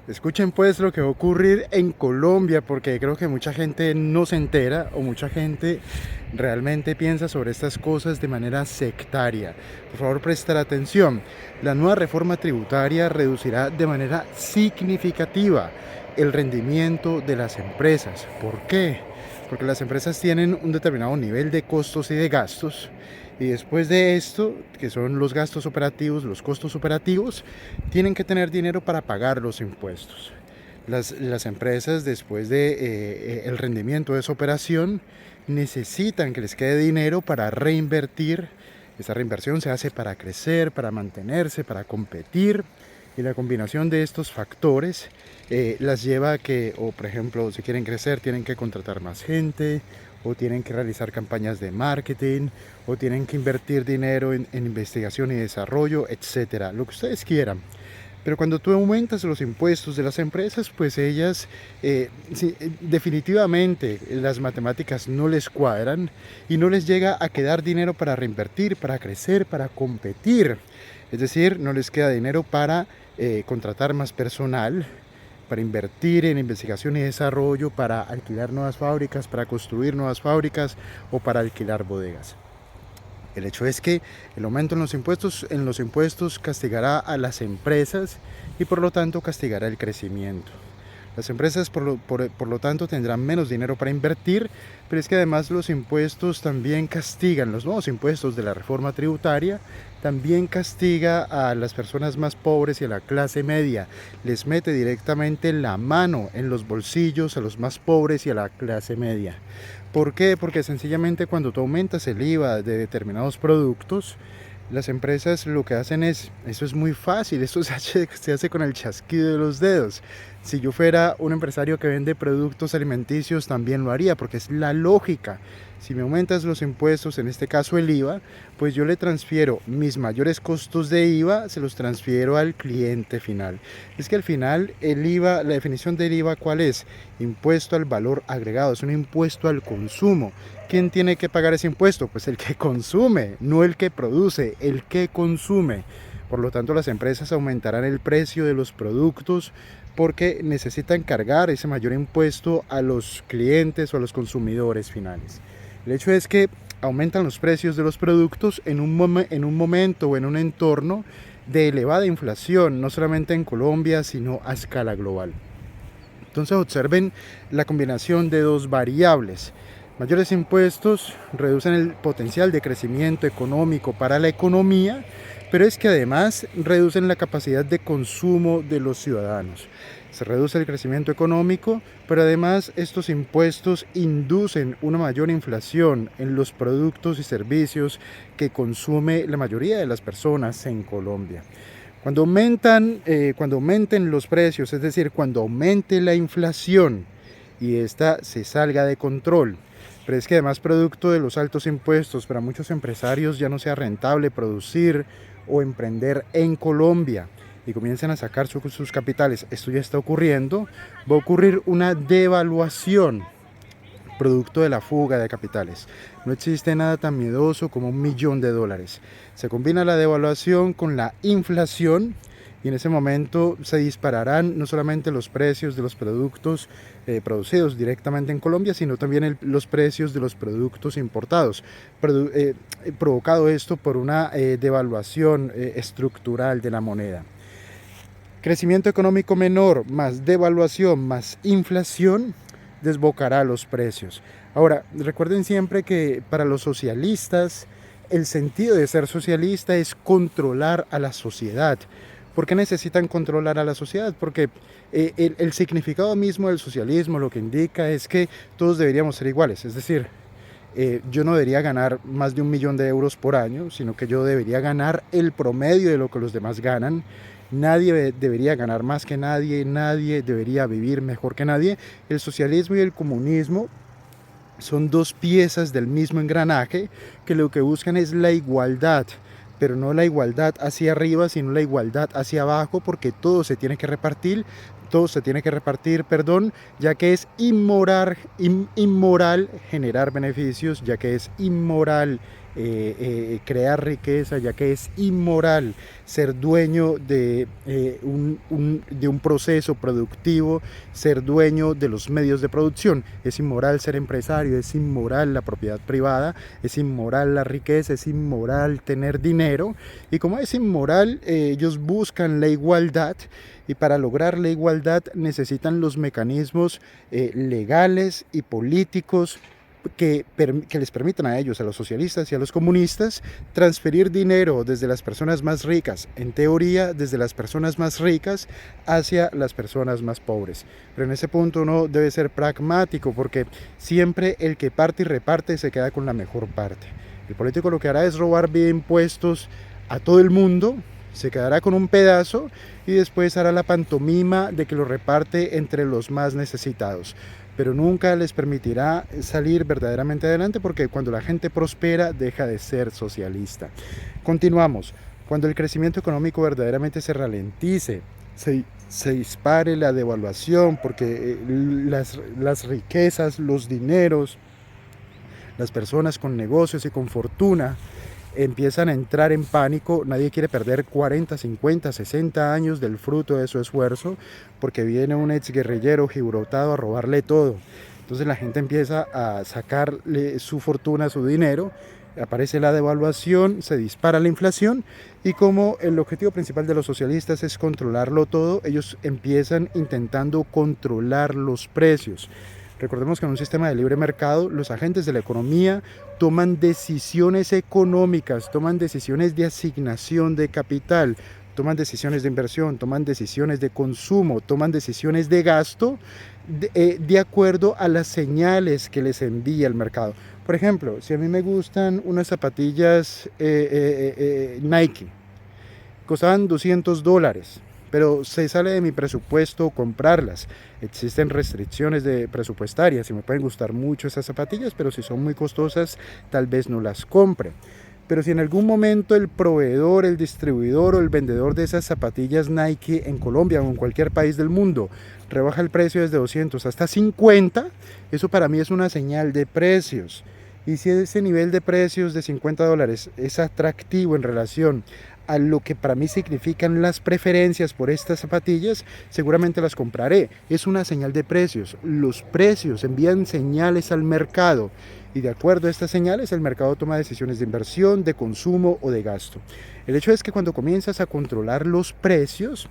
Escuchen pues lo que va a ocurrir en Colombia, porque creo que mucha gente no se entera o mucha gente realmente piensa sobre estas cosas de manera sectaria. Por favor, prestar atención. La nueva reforma tributaria reducirá de manera significativa el rendimiento de las empresas. ¿Por qué? Porque las empresas tienen un determinado nivel de costos y de gastos. Y después de esto, que son los gastos operativos, los costos operativos, tienen que tener dinero para pagar los impuestos. Las empresas, después de el rendimiento de esa operación, necesitan que les quede dinero para reinvertir. Esta reinversión se hace para crecer, para mantenerse, para competir. Y la combinación de estos factores las lleva a que, o por ejemplo, si quieren crecer, tienen que contratar más gente, o tienen que realizar campañas de marketing, o tienen que invertir dinero en investigación y desarrollo, etcétera, lo que ustedes quieran. Pero cuando tú aumentas los impuestos de las empresas, pues ellas sí, definitivamente las matemáticas no les cuadran y no les llega a quedar dinero para reinvertir, para crecer, para competir. Es decir, no les queda dinero para contratar más personal, para invertir en investigación y desarrollo, para alquilar nuevas fábricas, para construir nuevas fábricas o para alquilar bodegas. El hecho es que el aumento en los impuestos castigará a las empresas y por lo tanto castigará el crecimiento. Las empresas por lo tanto tendrán menos dinero para invertir, pero es que además los impuestos también castigan, los nuevos impuestos de la reforma tributaria también castiga a las personas más pobres y a la clase media, les mete directamente la mano en los bolsillos a los más pobres y a la clase media. ¿Por qué? Porque sencillamente cuando tú aumentas el IVA de determinados productos, las empresas lo que hacen es, eso es muy fácil, esto se hace con el chasquido de los dedos. Si yo fuera un empresario que vende productos alimenticios, también lo haría, porque es la lógica. Si me aumentas los impuestos, en este caso el IVA, pues yo le transfiero mis mayores costos de IVA, se los transfiero al cliente final. Es que al final el IVA, la definición del IVA, ¿cuál es? Impuesto al valor agregado, es un impuesto al consumo. ¿Quién tiene que pagar ese impuesto? Pues el que consume, no el que produce, el que consume. Por lo tanto, las empresas aumentarán el precio de los productos porque necesitan cargar ese mayor impuesto a los clientes o a los consumidores finales. El hecho es que aumentan los precios de los productos en un momento o en un entorno de elevada inflación, no solamente en Colombia, sino a escala global. Entonces observen la combinación de dos variables. Mayores impuestos reducen el potencial de crecimiento económico para la economía, pero es que además reducen la capacidad de consumo de los ciudadanos. Se reduce el crecimiento económico, pero además estos impuestos inducen una mayor inflación en los productos y servicios que consume la mayoría de las personas en Colombia. Cuando aumenten los precios, es decir, cuando aumente la inflación y esta se salga de control, pero es que además producto de los altos impuestos para muchos empresarios ya no sea rentable producir o emprender en Colombia y comiencen a sacar sus capitales, esto ya está ocurriendo, va a ocurrir una devaluación producto de la fuga de capitales. No existe nada tan miedoso como $1.000.000. Se combina la devaluación con la inflación y en ese momento se dispararán no solamente los precios de los productos producidos directamente en Colombia, sino también los precios de los productos importados, provocado esto por una devaluación estructural de la moneda. Crecimiento económico menor, más devaluación, más inflación, desbocará los precios. Ahora, recuerden siempre que para los socialistas, el sentido de ser socialista es controlar a la sociedad. ¿Por qué necesitan controlar a la sociedad? Porque el significado mismo del socialismo lo que indica es que todos deberíamos ser iguales. Es decir, yo no debería ganar más de $1.000.000 por año, sino que yo debería ganar el promedio de lo que los demás ganan. Nadie debería ganar más que nadie, nadie debería vivir mejor que nadie. El socialismo y el comunismo son dos piezas del mismo engranaje que lo que buscan es la igualdad, pero no la igualdad hacia arriba, sino la igualdad hacia abajo, porque todo se tiene que repartir, ya que es inmoral generar beneficios, ya que es inmoral crear riqueza, ya que es inmoral ser dueño de un proceso productivo, ser dueño de los medios de producción. Es inmoral ser empresario, es inmoral la propiedad privada, es inmoral la riqueza, es inmoral tener dinero. Y como es inmoral, ellos buscan la igualdad, y para lograr la igualdad necesitan los mecanismos legales y políticos que les permitan a ellos, a los socialistas y a los comunistas, transferir dinero desde las personas más ricas, en teoría desde las personas más ricas hacia las personas más pobres. Pero en ese punto uno debe ser pragmático, porque siempre el que parte y reparte se queda con la mejor parte. El político lo que hará es robar vía impuestos a todo el mundo, se quedará con un pedazo y después hará la pantomima de que lo reparte entre los más necesitados, pero nunca les permitirá salir verdaderamente adelante, porque cuando la gente prospera deja de ser socialista. Continuamos. Cuando el crecimiento económico verdaderamente se ralentice, se dispare la devaluación, porque las riquezas, los dineros, las personas con negocios y con fortuna empiezan a entrar en pánico. Nadie quiere perder 40, 50, 60 años del fruto de su esfuerzo, porque viene un exguerrillero gibrotado a robarle todo. Entonces la gente empieza a sacarle su fortuna, su dinero, aparece la devaluación, se dispara la inflación, y como el objetivo principal de los socialistas es controlarlo todo, ellos empiezan intentando controlar los precios. Recordemos que en un sistema de libre mercado los agentes de la economía toman decisiones económicas, toman decisiones de asignación de capital, toman decisiones de inversión, toman decisiones de consumo, toman decisiones de gasto de acuerdo a las señales que les envía el mercado. Por ejemplo, si a mí me gustan unas zapatillas Nike, costaban $200, pero se sale de mi presupuesto comprarlas. Existen restricciones presupuestarias y me pueden gustar mucho esas zapatillas, pero si son muy costosas, tal vez no las compre. Pero si en algún momento el proveedor, el distribuidor o el vendedor de esas zapatillas Nike en Colombia o en cualquier país del mundo rebaja el precio desde 200 hasta 50, eso para mí es una señal de precios. Y si ese nivel de precios de $50 es atractivo en relación a lo que para mí significan las preferencias por estas zapatillas, seguramente las compraré. Es una señal de precios. Los precios envían señales al mercado, y de acuerdo a estas señales el mercado toma decisiones de inversión, de consumo o de gasto. El hecho es que cuando comienzas a controlar los precios,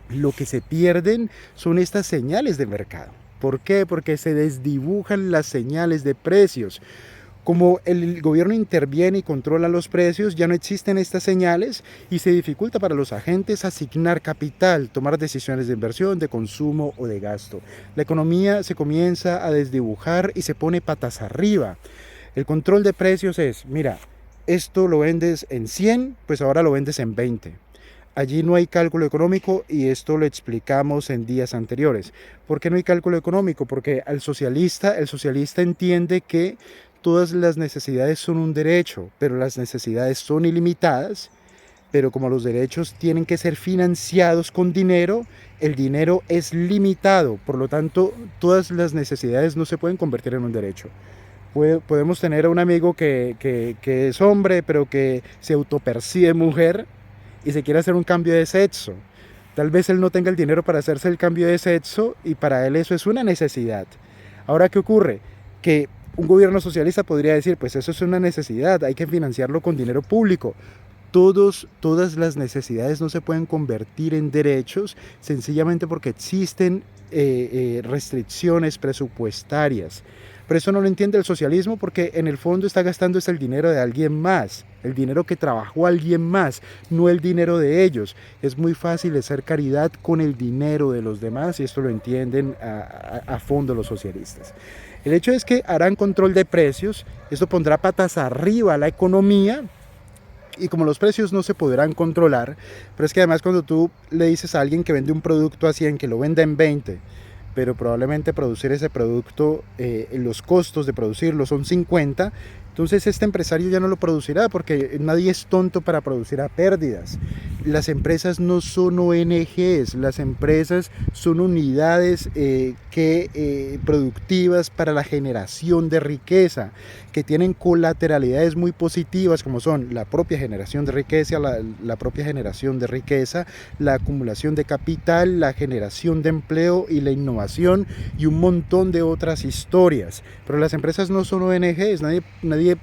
lo que se pierden son estas señales de mercado. ¿Por qué? Porque se desdibujan las señales de precios. Como el gobierno interviene y controla los precios, ya no existen estas señales y se dificulta para los agentes asignar capital, tomar decisiones de inversión, de consumo o de gasto. La economía se comienza a desdibujar y se pone patas arriba. El control de precios es, mira, esto lo vendes en 100, pues ahora lo vendes en 20. Allí no hay cálculo económico, y esto lo explicamos en días anteriores. ¿Por qué no hay cálculo económico? Porque el socialista entiende que todas las necesidades son un derecho, pero las necesidades son ilimitadas. Pero como los derechos tienen que ser financiados con dinero, el dinero es limitado. Por lo tanto, todas las necesidades no se pueden convertir en un derecho. Podemos tener a un amigo que es hombre, pero que se autopercibe mujer y se quiere hacer un cambio de sexo. Tal vez él no tenga el dinero para hacerse el cambio de sexo, y para él eso es una necesidad. Ahora, ¿qué ocurre? Que un gobierno socialista podría decir, pues eso es una necesidad, hay que financiarlo con dinero público. Todas las necesidades no se pueden convertir en derechos, sencillamente porque existen restricciones presupuestarias. Pero eso no lo entiende el socialismo, porque en el fondo está gastando el dinero de alguien más, el dinero que trabajó alguien más, no el dinero de ellos. Es muy fácil hacer caridad con el dinero de los demás, y esto lo entienden a fondo los socialistas. El hecho es que harán control de precios, esto pondrá patas arriba a la economía, y como los precios no se podrán controlar, pero es que además cuando tú le dices a alguien que vende un producto a 100, que lo venda en 20, pero probablemente producir ese producto, los costos de producirlo son 50, Entonces este empresario ya no lo producirá porque nadie es tonto para producir a pérdidas. Las empresas no son ONGs, las empresas son unidades productivas para la generación de riqueza, que tienen colateralidades muy positivas como son la propia generación de riqueza, la propia generación de riqueza, la acumulación de capital, la generación de empleo y la innovación y un montón de otras historias. Pero las empresas no son ONGs, nadie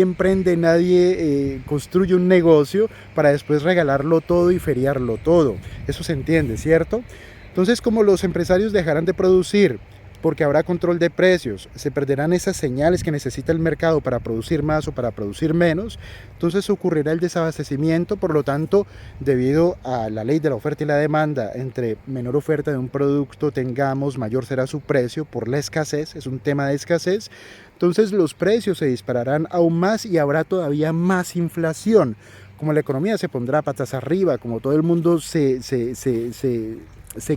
emprende, nadie construye un negocio para después regalarlo todo y feriarlo todo. Eso se entiende, ¿cierto? Entonces, como los empresarios dejarán de producir porque habrá control de precios, se perderán esas señales que necesita el mercado para producir más o para producir menos, entonces ocurrirá el desabastecimiento. Por lo tanto, debido a la ley de la oferta y la demanda, entre menor oferta de un producto tengamos, mayor será su precio por la escasez, es un tema de escasez. Entonces los precios se dispararán aún más y habrá todavía más inflación. Como la economía se pondrá patas arriba, como todo el mundo se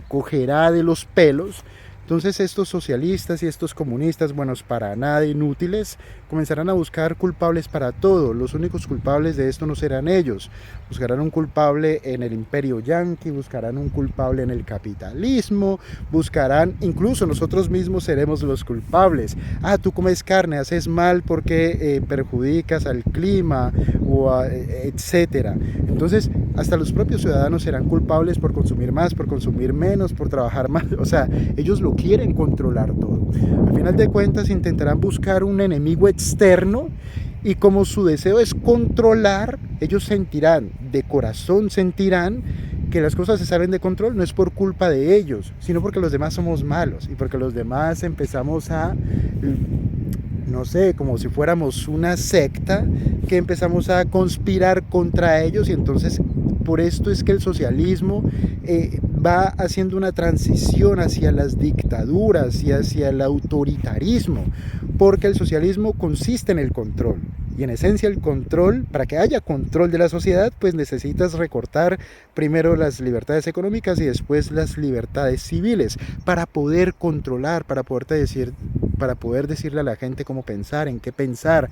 cogerá de los pelos, entonces estos socialistas y estos comunistas, buenos para nada, inútiles, comenzarán a buscar culpables para todo. Los únicos culpables de esto no serán ellos. Buscarán un culpable en el imperio yanqui, buscarán un culpable en el capitalismo, buscarán, incluso nosotros mismos seremos los culpables. Ah, tú comes carne, haces mal porque perjudicas al clima, etcétera. Entonces, hasta los propios ciudadanos serán culpables por consumir más, por consumir menos, por trabajar más. O sea, ellos lo quieren controlar todo. Al final de cuentas intentarán buscar un enemigo externo y como su deseo es controlar, ellos sentirán, de corazón sentirán que las cosas se salen de control. No es por culpa de ellos, sino porque los demás somos malos y porque los demás empezamos a, no sé, como si fuéramos una secta, que empezamos a conspirar contra ellos. Y entonces por esto es que el socialismo va haciendo una transición hacia las dictaduras y hacia el autoritarismo, porque el socialismo consiste en el control. Y en esencia el control, para que haya control de la sociedad, pues necesitas recortar primero las libertades económicas y después las libertades civiles, para poder controlar, para poder decirle a la gente cómo pensar, en qué pensar,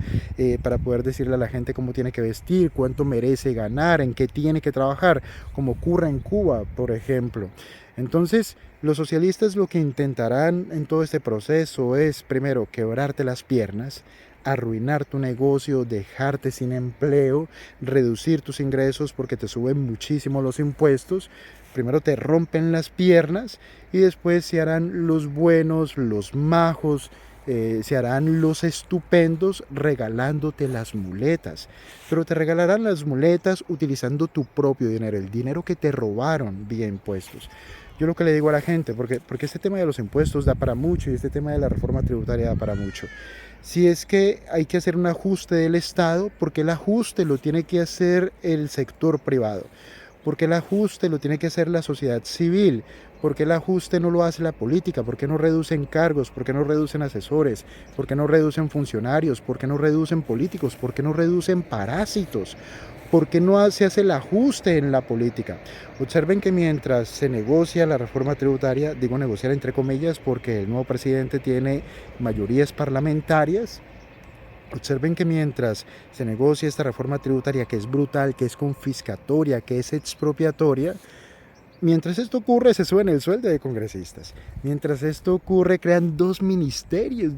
para poder decirle a la gente cómo tiene que vestir, cuánto merece ganar, en qué tiene que trabajar, como ocurre en Cuba, por ejemplo. Entonces, los socialistas lo que intentarán en todo este proceso es, primero, quebrarte las piernas, arruinar tu negocio, dejarte sin empleo, reducir tus ingresos porque te suben muchísimo los impuestos. Primero te rompen las piernas y después se harán los buenos, los majos, se harán los estupendos regalándote las muletas. Pero te regalarán las muletas utilizando tu propio dinero, el dinero que te robaron vía impuestos. Yo lo que le digo a la gente, porque este tema de los impuestos da para mucho y este tema de la reforma tributaria da para mucho. Si es que hay que hacer un ajuste del Estado, porque el ajuste lo tiene que hacer el sector privado, porque el ajuste lo tiene que hacer la sociedad civil, porque el ajuste no lo hace la política, porque no reducen cargos, porque no reducen asesores, porque no reducen funcionarios, porque no reducen políticos, porque no reducen parásitos. ¿Por qué no se hace el ajuste en la política? Observen que mientras se negocia la reforma tributaria, digo negociar entre comillas porque el nuevo presidente tiene mayorías parlamentarias, observen que mientras se negocia esta reforma tributaria que es brutal, que es confiscatoria, que es expropiatoria, mientras esto ocurre se suben el sueldo de congresistas. Mientras esto ocurre crean dos ministerios.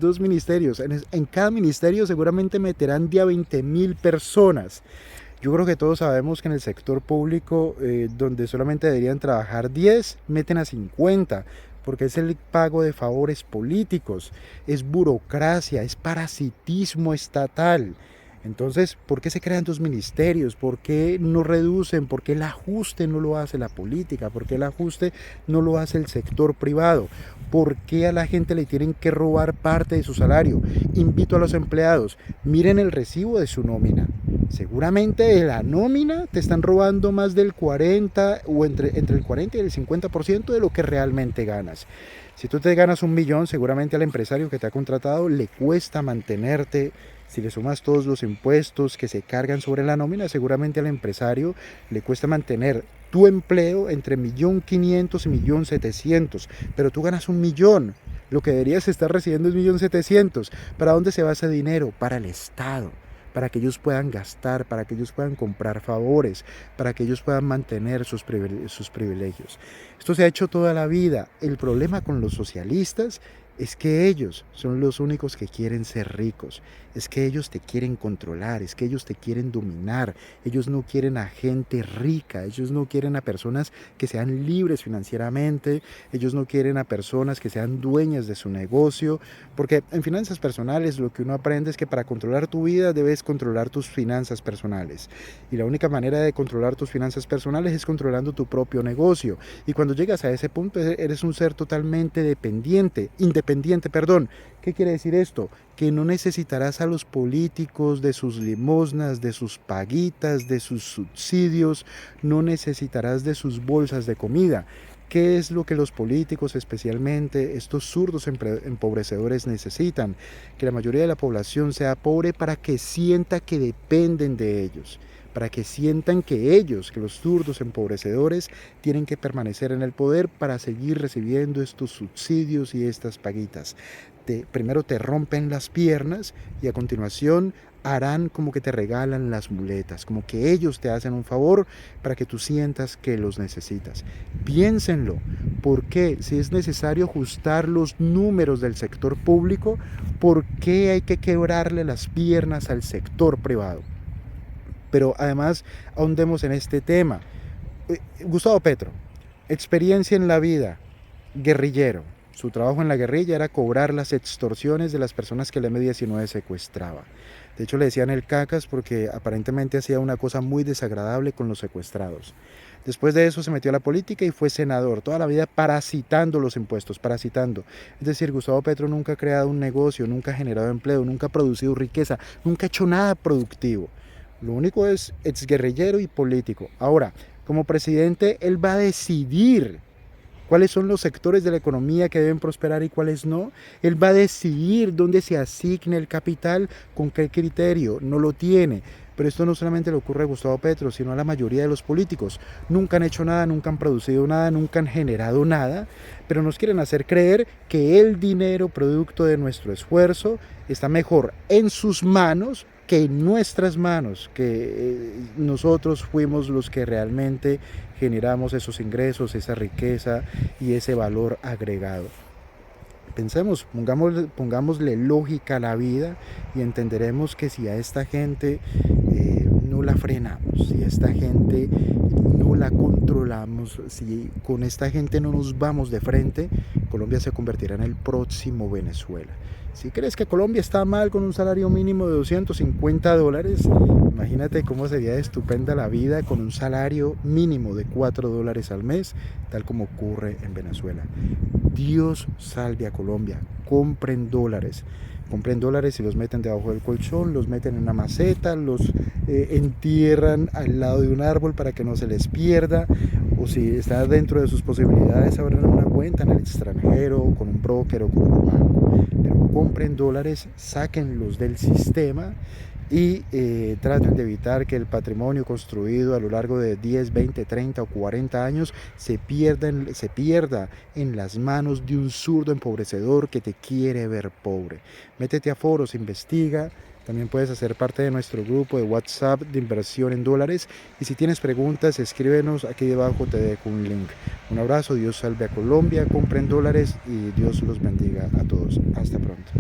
En cada ministerio seguramente meterán de a 20.000 personas. Yo creo que todos sabemos que en el sector público, donde solamente deberían trabajar 10, meten a 50, porque es el pago de favores políticos, es burocracia, es parasitismo estatal. Entonces, ¿por qué se crean dos ministerios? ¿Por qué no reducen? ¿Por qué el ajuste no lo hace la política? ¿Por qué el ajuste no lo hace el sector privado? ¿Por qué a la gente le tienen que robar parte de su salario? Invito a los empleados, miren el recibo de su nómina. Seguramente de la nómina te están robando más del 40 o entre el 40 y el 50% de lo que realmente ganas. Si tú te ganas 1.000.000, seguramente al empresario que te ha contratado le cuesta mantenerte. Si le sumas todos los impuestos que se cargan sobre la nómina, seguramente al empresario le cuesta mantener tu empleo entre 1.500.000 y 1.700.000, pero tú ganas 1.000.000. Lo que deberías estar recibiendo es 1.700.000. ¿Para dónde se va ese dinero? Para el Estado, para que ellos puedan gastar, para que ellos puedan comprar favores, para que ellos puedan mantener sus privilegios. Esto se ha hecho toda la vida. El problema con los socialistas es que ellos son los únicos que quieren ser ricos, es que ellos te quieren controlar, es que ellos te quieren dominar, ellos no quieren a gente rica, ellos no quieren a personas que sean libres financieramente, ellos no quieren a personas que sean dueñas de su negocio, porque en finanzas personales lo que uno aprende es que para controlar tu vida debes controlar tus finanzas personales, y la única manera de controlar tus finanzas personales es controlando tu propio negocio, y cuando llegas a ese punto eres un ser totalmente independiente, perdón. ¿Qué quiere decir esto? Que no necesitarás a los políticos de sus limosnas, de sus paguitas, de sus subsidios, no necesitarás de sus bolsas de comida. ¿Qué es lo que los políticos, especialmente estos zurdos empobrecedores, necesitan? Que la mayoría de la población sea pobre para que sienta que dependen de ellos, para que sientan que ellos, que los zurdos empobrecedores, tienen que permanecer en el poder para seguir recibiendo estos subsidios y estas paguitas. Primero te rompen las piernas y a continuación harán como que te regalan las muletas, como que ellos te hacen un favor para que tú sientas que los necesitas. Piénsenlo, ¿por qué? Si es necesario ajustar los números del sector público, ¿por qué hay que quebrarle las piernas al sector privado? Pero además ahondemos en este tema. Gustavo Petro, experiencia en la vida, guerrillero. Su trabajo en la guerrilla era cobrar las extorsiones de las personas que el M-19 secuestraba. De hecho le decían el cacas porque aparentemente hacía una cosa muy desagradable con los secuestrados. Después de eso se metió a la política y fue senador, toda la vida parasitando los impuestos, parasitando. Es decir, Gustavo Petro nunca ha creado un negocio, nunca ha generado empleo, nunca ha producido riqueza, nunca ha hecho nada productivo. Lo único es exguerrillero y político. Ahora, como presidente, él va a decidir cuáles son los sectores de la economía que deben prosperar y cuáles no. Él va a decidir dónde se asigne el capital, con qué criterio. No lo tiene. Pero esto no solamente le ocurre a Gustavo Petro, sino a la mayoría de los políticos. Nunca han hecho nada, nunca han producido nada, nunca han generado nada, pero nos quieren hacer creer que el dinero producto de nuestro esfuerzo está mejor en sus manos que en nuestras manos, que nosotros fuimos los que realmente generamos esos ingresos, esa riqueza y ese valor agregado. Pensemos, pongámosle lógica a la vida y entenderemos que si a esta gente no la frenamos, si a esta gente no la controlamos, si con esta gente no nos vamos de frente, Colombia se convertirá en el próximo Venezuela. Si crees que Colombia está mal con un salario mínimo de $250, imagínate cómo sería estupenda la vida con un salario mínimo de $4 al mes, tal como ocurre en Venezuela. Dios salve a Colombia, compren dólares y los meten debajo del colchón, los meten en una maceta, los entierran al lado de un árbol para que no se les pierda, o si está dentro de sus posibilidades abran una cuenta en el extranjero, con un broker o con un banco, pero compren dólares, sáquenlos del sistema y traten de evitar que el patrimonio construido a lo largo de 10, 20, 30 o 40 años se pierda en las manos de un zurdo empobrecedor que te quiere ver pobre. Métete a foros, investiga. También puedes hacer parte de nuestro grupo de WhatsApp de inversión en dólares. Y si tienes preguntas, escríbenos. Aquí debajo te dejo un link. Un abrazo, Dios salve a Colombia, compren dólares y Dios los bendiga a todos. Hasta pronto.